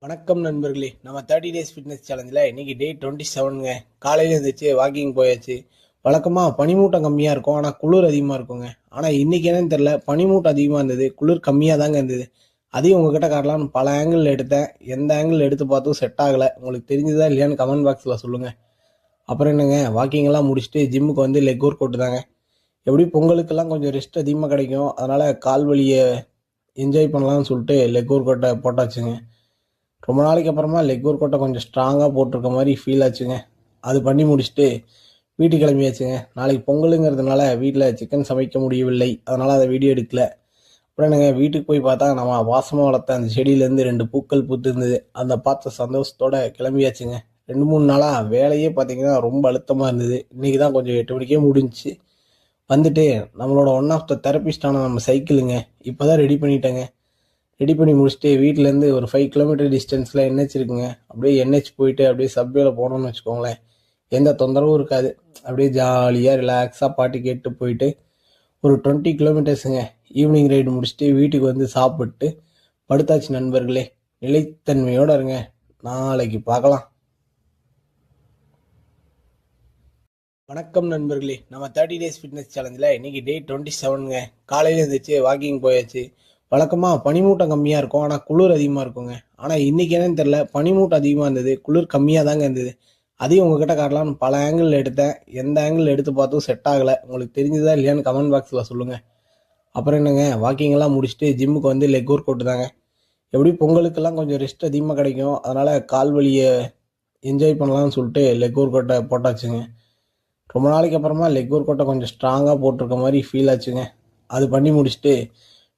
வணக்கம் நண்பர்களே, நம்ம 30 டேஸ் ஃபிட்னஸ் சேலஞ்சில் இன்னைக்கு டே 27ங்க. காலையில் எழுந்திரிச்சு வாக்கிங் போயாச்சு. வழக்கமாக பனிமூட்டம் கம்மியாக இருக்கும், ஆனால் குளிர் அதிகமாக இருக்குங்க. ஆனால் இன்னைக்கு என்னன்னு தெரில, பனிமூட்டம் அதிகமாக இருந்தது, குளிர் கம்மியாக தாங்க இருந்தது. அதையும் உங்ககிட்ட காட்டலாம்னு பல ஆங்கிள் எடுத்தேன். எந்த ஆங்கிள் எடுத்து பார்த்தும் செட் ஆகலை. உங்களுக்கு தெரிஞ்சதா இல்லையான்னு கமெண்ட் பாக்ஸில் சொல்லுங்கள். அப்புறம் என்னங்க, வாக்கிங் எல்லாம் முடிச்சுட்டு ஜிம்முக்கு வந்து லெக் ஒர்க் அவுட் தாங்க. எப்படி பொங்கலுக்கெல்லாம் கொஞ்சம் ரெஸ்ட் அதிகமாக கிடைக்கும், அதனால் கால் வலியை என்ஜாய் பண்ணலாம்னு சொல்லிட்டு லெக் ஒர்க் அவுட்டை போட்டாச்சுங்க. ரொம்ப நாளைக்கு அப்புறமா லெக் ஒர்க் அவுட்டை கொஞ்சம் ஸ்ட்ராங்காக போட்டிருக்க மாதிரி ஃபீல் ஆச்சுங்க. அது பண்ணி முடிச்சுட்டு வீட்டுக்கு கிளம்பியாச்சுங்க. நாளைக்கு பொங்கலுங்கிறதுனால வீட்டில் சிக்கன் சமைக்க முடியவில்லை, அதனால் அதை வீடியோ எடுக்கல. அப்புறம் என்னங்க, வீட்டுக்கு போய் பார்த்தா நம்ம வாசமாக வளர்த்த அந்த செடியிலேருந்து 2 பூக்கள் பூத்து இருந்தது. அந்த பார்த்த சந்தோஷத்தோட கிளம்பியாச்சுங்க. 2-3 நாளாக வேலையே பார்த்தீங்கன்னா ரொம்ப அழுத்தமாக இருந்தது. இன்றைக்கி தான் கொஞ்சம் 8 மணிக்கே முடிஞ்சிச்சு. வந்துட்டு நம்மளோட ஒன் ஆஃப் த தெரபிஸ்டான நம்ம சைக்கிளுங்க இப்போ தான் ரெடி பண்ணிட்டேங்க. ரெடி பண்ணி முடிச்சுட்டு வீட்டிலேருந்து ஒரு 5 கிலோமீட்டர் டிஸ்டன்ஸில் என்ஹெச் இருக்குங்க. அப்படியே என்ஹெச் போயிட்டு அப்படியே சப்வேல போனோம்னு வச்சுக்கோங்களேன், எந்த தொந்தரவும் இருக்காது. அப்படியே ஜாலியாக ரிலாக்ஸாக பாட்டு கேட்டு போயிட்டு ஒரு 20 கிலோமீட்டர்ஸுங்க. ஈவினிங் ரைடு முடிச்சுட்டு வீட்டுக்கு வந்து சாப்பிட்டு படுத்தாச்சு நண்பர்களே. நிலைத்தன்மையோடு இருங்க, நாளைக்கு பார்க்கலாம். வணக்கம் நண்பர்களே, நம்ம 30 டேஸ் ஃபிட்னஸ் சேலஞ்சில் இன்னைக்கு டே 27ங்க. காலையில் எழுந்திரிச்சு வாக்கிங் போயாச்சு. வழக்கமாக பனிமூட்டம் கம்மியாக இருக்கும், ஆனால் குளிர் அதிகமாக இருக்குங்க. ஆனால் இன்றைக்கி என்னன்னு தெரில, பனிமூட்டம் அதிகமாக இருந்தது, குளிர் கம்மியாக தாங்க இருந்தது. அதையும் உங்ககிட்ட காட்டலாம்னு பல ஆங்கிள் எடுத்தேன். எந்த ஆங்கிள் எடுத்து பார்த்தும் செட் ஆகலை. உங்களுக்கு தெரிஞ்சதா இல்லையான்னு கமெண்ட் பாக்ஸில் சொல்லுங்கள். அப்புறம் என்னங்க, வாக்கிங் எல்லாம் முடிச்சுட்டு ஜிம்முக்கு வந்து லெக் ஒர்க் அவுட் தாங்க. எப்படி பொங்கலுக்கெல்லாம் கொஞ்சம் ரெஸ்ட் அதிகமாக கிடைக்கும், அதனால் கால் வலியை என்ஜாய் பண்ணலாம்னு சொல்லிட்டு லெக் ஒர்க் அவுட்டை போட்டாச்சுங்க. ரொம்ப நாளைக்கு அப்புறமா லெக் ஒர்க் அவுட்டை கொஞ்சம் ஸ்ட்ராங்காக போட்டிருக்க மாதிரி ஃபீல் ஆச்சுங்க. அது பண்ணி முடிச்சுட்டு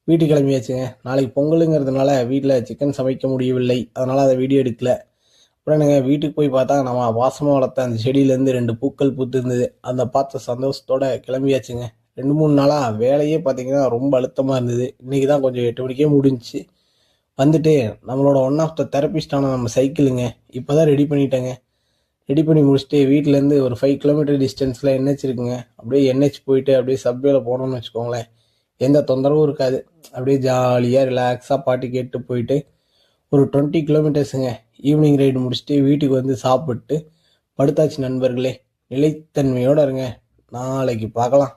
வீட்டுக்கு கிளம்பியாச்சுங்க. நாளைக்கு பொங்கலுங்கிறதுனால வீட்டில் சிக்கன் சமைக்க முடியவில்லை, அதனால் அதை வீடியோ எடுக்கல. அப்புறம் என்னங்க, வீட்டுக்கு போய் பார்த்தா நம்ம வாசமாக வளர்த்த அந்த செடியிலேருந்து 2 பூக்கள் பூத்து இருந்தது. அந்த பார்த்த சந்தோஷத்தோட கிளம்பியாச்சுங்க. 2-3 நாளாக வேலையே பார்த்தீங்கன்னா ரொம்ப அழுத்தமாக இருந்தது. இன்றைக்கி தான் கொஞ்சம் 8 மணிக்கே முடிஞ்சிச்சு. வந்துட்டு நம்மளோட ஒன் ஆஃப் த தெரபிஸ்டான நம்ம சைக்கிளுங்க இப்போ தான் ரெடி பண்ணிட்டேங்க. ரெடி பண்ணி முடிச்சுட்டு வீட்டிலேருந்து ஒரு 5 கிலோமீட்டர் டிஸ்டன்ஸில் என்ஹெச் இருக்குங்க. அப்படியே என்ஹெச் போயிட்டு அப்படியே சப்வேல போனோம்னு வச்சுக்கோங்களேன், எந்த தொந்தரவும் இருக்காது. அப்படியே ஜாலியாக ரிலாக்ஸாக பாட்டு கேட்டு போயிட்டு ஒரு 20 கிலோமீட்டர்ஸுங்க. ஈவினிங் ரைடு முடிச்சுட்டு வீட்டுக்கு வந்து சாப்பிட்டு படுத்தாச்சு நண்பர்களே. நிலைத்தன்மையோடு இருங்க, நாளைக்கு பார்க்கலாம்.